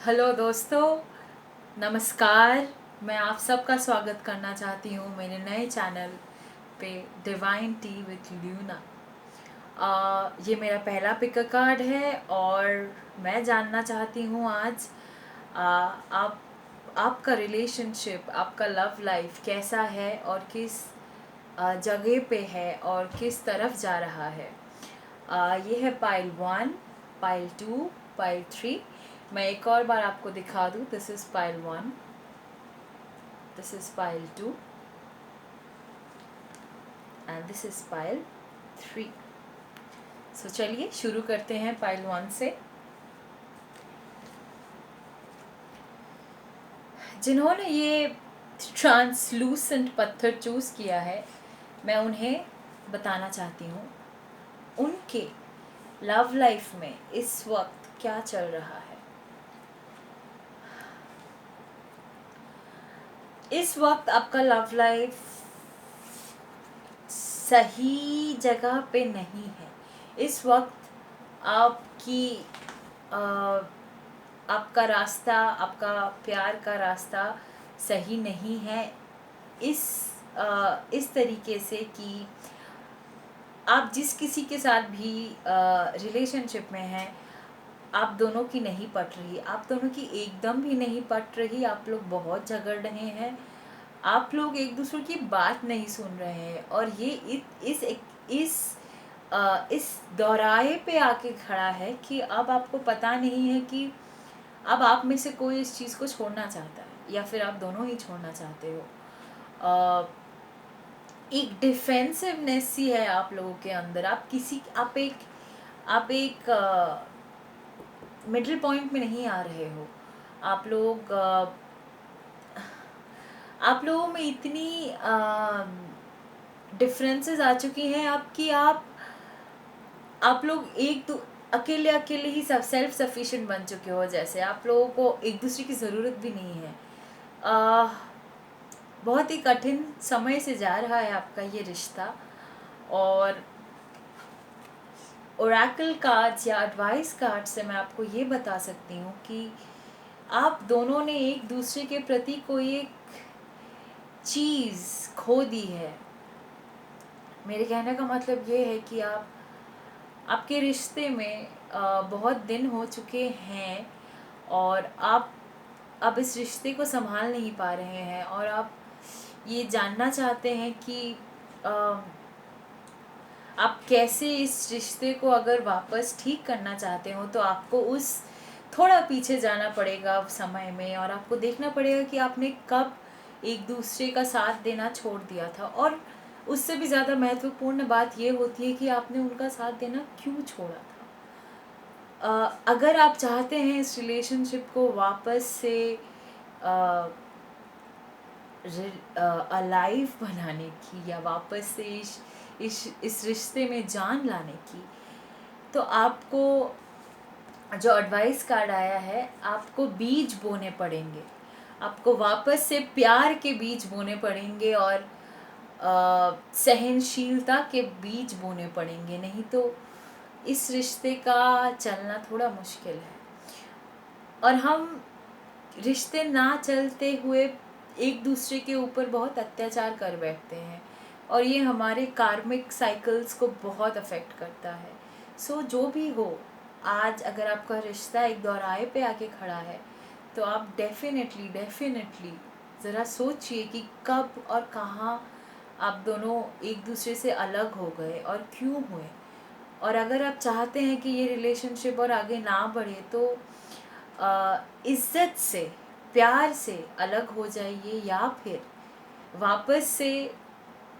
Hello दोस्तों, नमस्कार। मैं आप सबका स्वागत करना चाहती हूँ मेरे नए चैनल पे डिवाइन टी विथ ल्यूना। ये मेरा पहला पिक कार्ड है और मैं जानना चाहती हूँ आज आप आपका रिलेशनशिप, आपका लव लाइफ कैसा है और किस जगह पे है और किस तरफ जा रहा है। ये है पाइल 1, पाइल 2, पाइल 3। मैं एक और बार आपको दिखा दूँ। This is pile 1, this is pile 2 and this is pile 3। सो चलिए शुरू करते हैं पाइल 1 से। जिन्होंने ये ट्रांसलूसेंट पत्थर चूज़ किया है, मैं उन्हें बताना चाहती हूँ उनके लव लाइफ में इस वक्त क्या चल रहा है। इस वक्त आपका लव लाइफ सही जगह पे नहीं है। इस वक्त आपकी आपका रास्ता, आपका प्यार का रास्ता सही नहीं है। इस तरीके से कि आप जिस किसी के साथ भी रिलेशनशिप में हैं, आप दोनों की नहीं पट रही, आप दोनों की एकदम भी नहीं पट रही। आप लोग बहुत झगड़ रहे हैं, आप लोग एक दूसरे की बात नहीं सुन रहे हैं और ये इस दोराहे पे आके खड़ा है कि अब आपको पता नहीं है कि अब आप में से कोई इस चीज़ को छोड़ना चाहता है या फिर आप दोनों ही छोड़ना चाहते हो। एक डिफेंसिवनेस सी है आप लोगों के अंदर। आप एक मिडिल पॉइंट में नहीं आ रहे हो। आप लोगों में इतनी डिफरेंसेस आ चुकी हैं आपकी। आप लोग अकेले अकेले ही सब सेल्फ सफिशिएंट बन चुके हो। जैसे आप लोगों को एक दूसरे की ज़रूरत भी नहीं है। बहुत ही कठिन समय से जा रहा है आपका ये रिश्ता। और ओरेकल कार्ड्स या एडवाइस कार्ड से मैं आपको ये बता सकती हूँ कि आप दोनों ने एक दूसरे के प्रति कोई एक चीज़ खो दी है। मेरे कहने का मतलब ये है कि आपके रिश्ते में बहुत दिन हो चुके हैं और आप अब इस रिश्ते को संभाल नहीं पा रहे हैं और आप ये जानना चाहते हैं कि आप कैसे इस रिश्ते को अगर वापस ठीक करना चाहते हो तो आपको उस थोड़ा पीछे जाना पड़ेगा समय में और आपको देखना पड़ेगा कि आपने कब एक दूसरे का साथ देना छोड़ दिया था। और उससे भी ज़्यादा महत्वपूर्ण बात ये होती है कि आपने उनका साथ देना क्यों छोड़ा था। अगर आप चाहते हैं इस रिलेशनशिप को वापस से अलाइव बनाने की या वापस से इस रिश्ते में जान लाने की, तो आपको जो एडवाइस कार्ड आया है, आपको बीज बोने पड़ेंगे। आपको वापस से प्यार के बीज बोने पड़ेंगे और सहनशीलता के बीज बोने पड़ेंगे, नहीं तो इस रिश्ते का चलना थोड़ा मुश्किल है। और हम रिश्ते ना चलते हुए एक दूसरे के ऊपर बहुत अत्याचार कर बैठते हैं और ये हमारे कार्मिक साइकिल्स को बहुत अफेक्ट करता है। सो जो भी हो, आज अगर आपका रिश्ता एक दोराहे पे आके खड़ा है तो आप डेफिनेटली ज़रा सोचिए कि कब और कहाँ आप दोनों एक दूसरे से अलग हो गए और क्यों हुए। और अगर आप चाहते हैं कि ये रिलेशनशिप और आगे ना बढ़े तो इज्जत से, प्यार से अलग हो जाइए या फिर वापस से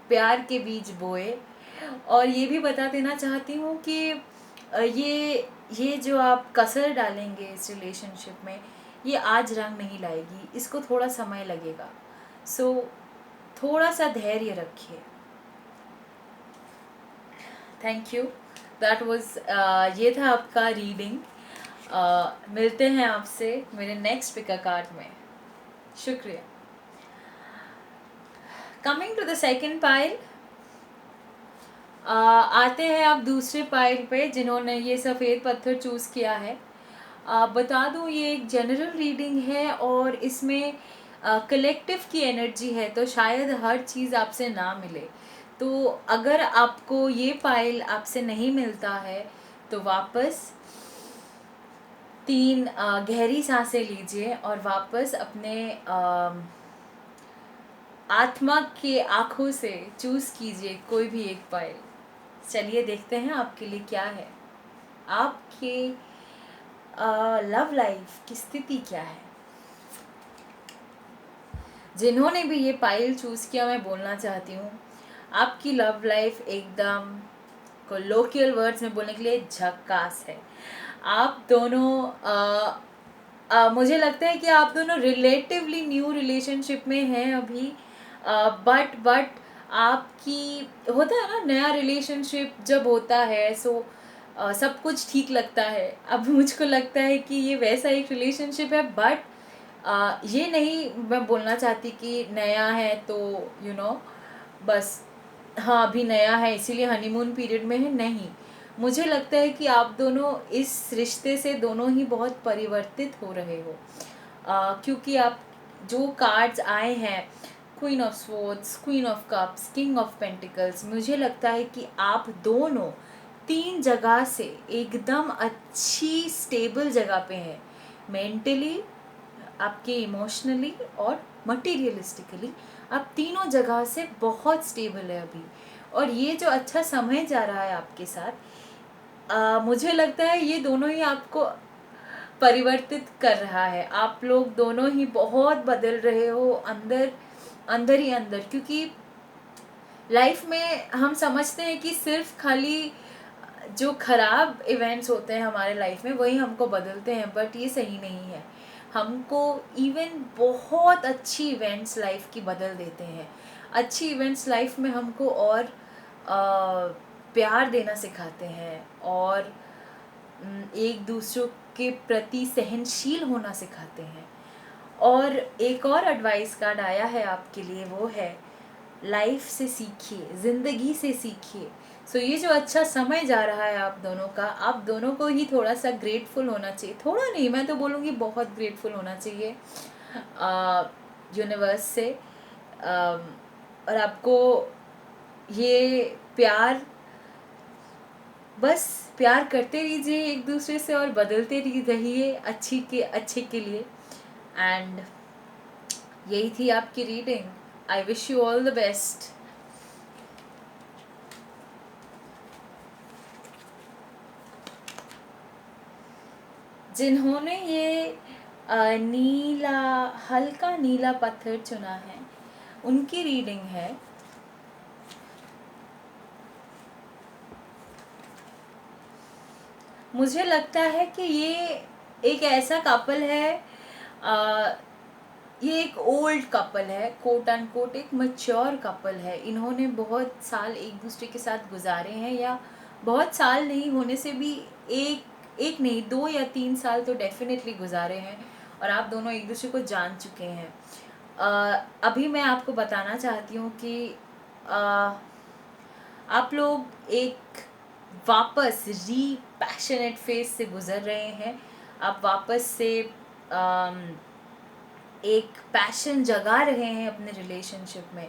प्यार के बीज बोए। और ये भी बता देना चाहती हूँ कि ये जो आप कसर डालेंगे इस रिलेशनशिप में, ये आज रंग नहीं लाएगी, इसको थोड़ा समय लगेगा। सो थोड़ा सा धैर्य रखिए। Thank you. दैट वाज ये था आपका रीडिंग। मिलते हैं आपसे मेरे नेक्स्ट पिक कार्ड में। शुक्रिया। Coming to the second pile, आते हैं आप दूसरे पाइल पे जिन्होंने ये सफ़ेद पत्थर चूज़ किया है। बता दूं ये एक जनरल रीडिंग है और इसमें कलेक्टिव की एनर्जी है, तो शायद हर चीज़ आपसे ना मिले। तो अगर आपको ये पाइल आपसे नहीं मिलता है तो वापस 3 गहरी सांसें लीजिए और वापस अपने आत्मा के आँखों से चूज़ कीजिए कोई भी एक पाइल। चलिए देखते हैं आपके लिए क्या है, आपके लव लाइफ की स्थिति क्या है। जिन्होंने भी ये पाइल चूज़ किया, मैं बोलना चाहती हूँ आपकी लव लाइफ एकदम कोलोकियल वर्ड्स में बोलने के लिए झक्कास है। आप दोनों मुझे लगता है कि आप दोनों रिलेटिवली न्यू रिलेशनशिप में हैं अभी, बट आपकी होता है ना, नया रिलेशनशिप जब होता है सो सब कुछ ठीक लगता है। अब मुझको लगता है कि ये वैसा एक रिलेशनशिप है, बट ये नहीं मैं बोलना चाहती कि नया है तो बस हाँ अभी नया है इसीलिए हनीमून पीरियड में है, नहीं। मुझे लगता है कि आप दोनों इस रिश्ते से दोनों ही बहुत परिवर्तित हो रहे हो, क्योंकि आप जो कार्ड्स आए हैं, queen of swords, queen of cups, king of pentacles, मुझे लगता है कि आप दोनों 3 जगह से एकदम अच्छी स्टेबल जगह पे हैं। मेंटली, आपके इमोशनली और मटीरियलिस्टिकली आप तीनों जगह से बहुत स्टेबल है अभी। और ये जो अच्छा समय जा रहा है आपके साथ, मुझे लगता है ये दोनों ही आपको परिवर्तित कर रहा है। आप लोग दोनों ही बहुत बदल रहे हो अंदर अंदर ही अंदर, क्योंकि लाइफ में हम समझते हैं कि सिर्फ खाली जो खराब इवेंट्स होते हैं हमारे लाइफ में वही हमको बदलते हैं, बट ये सही नहीं है। हमको इवन बहुत अच्छी इवेंट्स लाइफ की बदल देते हैं। अच्छी इवेंट्स लाइफ में हमको और प्यार देना सिखाते हैं और एक दूसरों के प्रति सहनशील होना सिखाते हैं। और एक और एडवाइस कार्ड आया है आपके लिए, वो है लाइफ से सीखिए, ज़िंदगी से सीखिए। सो ये जो अच्छा समय जा रहा है आप दोनों का, आप दोनों को ही थोड़ा सा ग्रेटफुल होना चाहिए। थोड़ा नहीं, मैं तो बोलूँगी बहुत ग्रेटफुल होना चाहिए यूनिवर्स से। और आपको ये प्यार, बस प्यार करते रहिए एक दूसरे से और बदलते रहिए अच्छे के लिए। एंड यही थी आपकी reading. I wish you all the best. जिन्होंने ये नीला, हल्का नीला पत्थर चुना है, उनकी रीडिंग है मुझे लगता है कि ये एक ऐसा कपल है, ये एक ओल्ड कपल है, कोट एंड कोट एक मैच्योर कपल है। इन्होंने बहुत साल एक दूसरे के साथ गुजारे हैं, या बहुत साल नहीं होने से भी एक नहीं 2 या 3 साल तो डेफिनेटली गुजारे हैं और आप दोनों एक दूसरे को जान चुके हैं। अभी मैं आपको बताना चाहती हूँ कि आप लोग एक वापस पैशनेट फेज से गुजर रहे हैं। आप वापस से एक पैशन जगा रहे हैं अपने रिलेशनशिप में।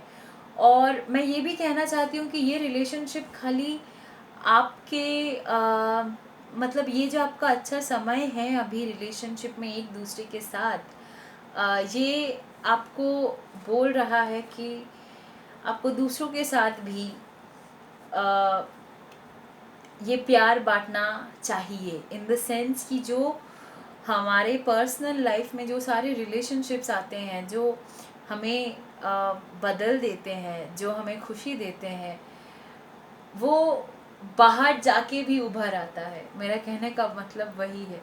और मैं ये भी कहना चाहती हूँ कि ये रिलेशनशिप खाली आपके मतलब ये जो आपका अच्छा समय है अभी रिलेशनशिप में एक दूसरे के साथ, ये आपको बोल रहा है कि आपको दूसरों के साथ भी ये प्यार बांटना चाहिए, इन द सेंस कि जो हमारे पर्सनल लाइफ में जो सारे रिलेशनशिप्स आते हैं, जो हमें बदल देते हैं, जो हमें खुशी देते हैं, वो बाहर जाके भी उभर आता है। मेरा कहने का मतलब वही है।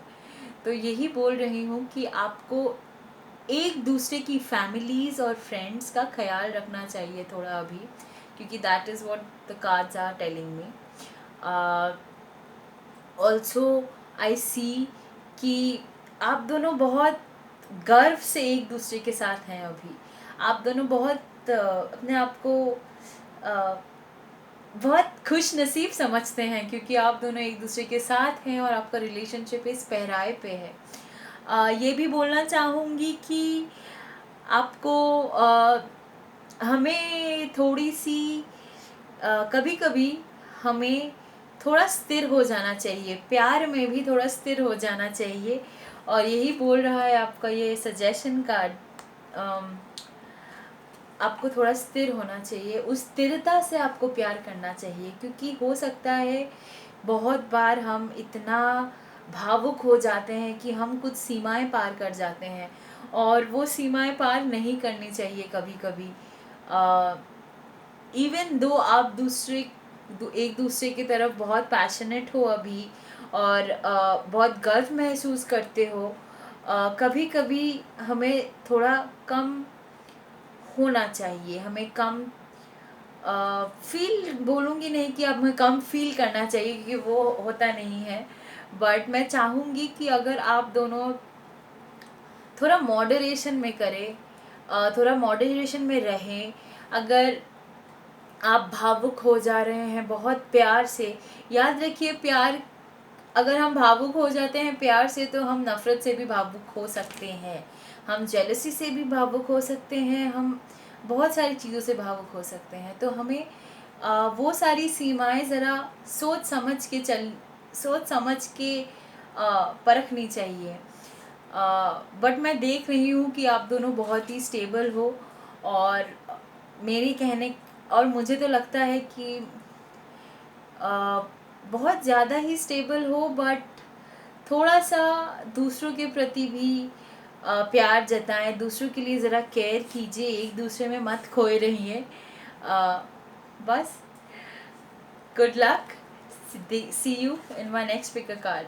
तो यही बोल रही हूँ कि आपको एक दूसरे की फैमिलीज़ और फ्रेंड्स का ख्याल रखना चाहिए थोड़ा अभी, क्योंकि that is what the cards are telling me. Also I see कि आप दोनों बहुत गर्व से एक दूसरे के साथ हैं अभी। आप दोनों बहुत अपने आप को बहुत खुश नसीब समझते हैं, क्योंकि आप दोनों एक दूसरे के साथ हैं और आपका रिलेशनशिप इस पहराए पे है। ये भी बोलना चाहूँगी कि आपको हमें थोड़ी सी कभी कभी हमें थोड़ा स्थिर हो जाना चाहिए, प्यार में भी थोड़ा स्थिर हो जाना चाहिए। और यही बोल रहा है आपका ये सजेशन कार्ड, आपको थोड़ा स्थिर होना चाहिए, उस स्थिरता से आपको प्यार करना चाहिए, क्योंकि हो सकता है बहुत बार हम इतना भावुक हो जाते हैं कि हम कुछ सीमाएं पार कर जाते हैं, और वो सीमाएं पार नहीं करनी चाहिए कभी कभी। इवन दो आप एक दूसरे की तरफ बहुत पैशनेट हो अभी, और बहुत गर्व महसूस करते हो, कभी कभी हमें थोड़ा कम होना चाहिए, हमें कम फील बोलूँगी नहीं कि अब हमें कम फील करना चाहिए, क्योंकि वो होता नहीं है। बट मैं चाहूँगी कि अगर आप दोनों थोड़ा मॉडरेशन में करें, थोड़ा मॉडरेशन में रहें। अगर आप भावुक हो जा रहे हैं बहुत प्यार से, याद रखिए प्यार, अगर हम भावुक हो जाते हैं प्यार से तो हम नफ़रत से भी भावुक हो सकते हैं, हम जेलसी से भी भावुक हो सकते हैं, हम बहुत सारी चीज़ों से भावुक हो सकते हैं। तो हमें वो सारी सीमाएं ज़रा सोच समझ के परखनी चाहिए। बट मैं देख रही हूँ कि आप दोनों बहुत ही स्टेबल हो, और मेरी कहने और मुझे तो लगता है कि बहुत ज़्यादा ही स्टेबल हो, बट थोड़ा सा दूसरों के प्रति भी प्यार जताएं, दूसरों के लिए ज़रा केयर कीजिए, एक दूसरे में मत खोए रहिए। बस, good luck, see you in my next pick a card.